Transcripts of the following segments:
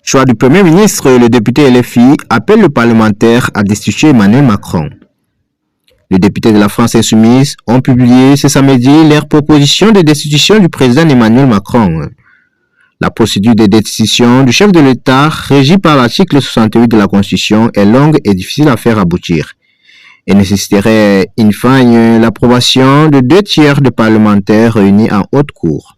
Choix du Premier ministre, le député LFI appelle le parlementaire à destituer Emmanuel Macron. Les députés de la France Insoumise ont publié ce samedi leur proposition de destitution du président Emmanuel Macron. La procédure de destitution du chef de l'État, régie par l'article 68 de la Constitution, est longue et difficile à faire aboutir et nécessiterait in fine l'approbation de 2/3 des parlementaires réunis en haute cour.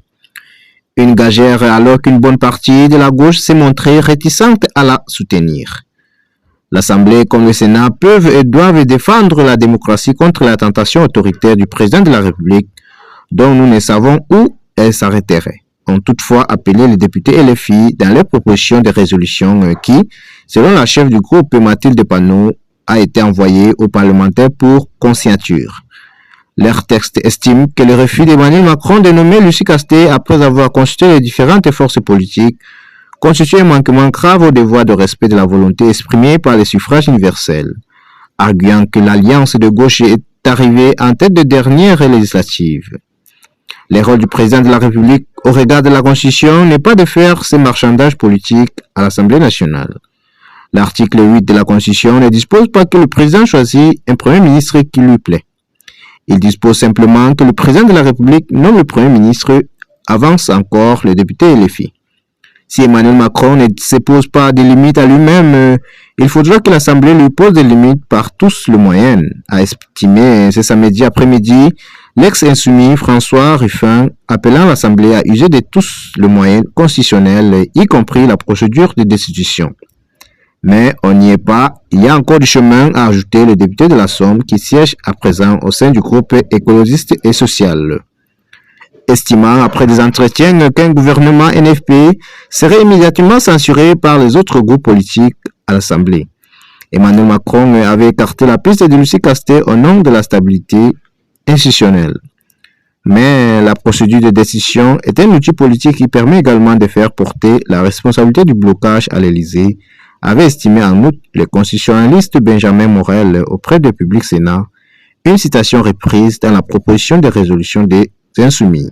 Une gageure alors qu'une bonne partie de la gauche s'est montrée réticente à la soutenir. L'Assemblée comme le Sénat peuvent et doivent défendre la démocratie contre la tentation autoritaire du président de la République, dont nous ne savons où elle s'arrêterait. Ont toutefois appelé les députés LFI dans leur proposition de résolution qui, selon la chef du groupe Mathilde Panot, a été envoyée aux parlementaires pour conscienture. Leur texte estime que le refus d'Emmanuel Macron de nommer Lucie Castet après avoir consulté les différentes forces politiques constitue un manquement grave au devoir de respect de la volonté exprimée par les suffrages universels, arguant que l'alliance de gauche est arrivée en tête de dernière législative. Le rôle du président de la République au regard de la Constitution n'est pas de faire ce marchandage politique à l'Assemblée nationale. L'article 8 de la Constitution ne dispose pas que le président choisit un Premier ministre qui lui plaît. Il dispose simplement que le président de la République nomme le Premier ministre, avance encore le député LFI. Si Emmanuel Macron ne se pose pas des limites à lui-même, il faudra que l'Assemblée lui pose des limites par tous les moyens, a estimé ce samedi après-midi l'ex-insoumis François Ruffin, appelant l'Assemblée à user de tous les moyens constitutionnels, y compris la procédure de destitution. Mais on n'y est pas, il y a encore du chemin, a ajouté le député de la Somme qui siège à présent au sein du groupe écologiste et social. Estimant après des entretiens qu'un gouvernement NFP serait immédiatement censuré par les autres groupes politiques à l'Assemblée. Emmanuel Macron avait écarté la piste de Lucie Castet au nom de la stabilité institutionnelle. Mais la procédure de décision est un outil politique qui permet également de faire porter la responsabilité du blocage à l'Élysée, avait estimé en outre le constitutionnaliste Benjamin Morel auprès du Public Sénat, une citation reprise dans la proposition de résolution des Insoumis.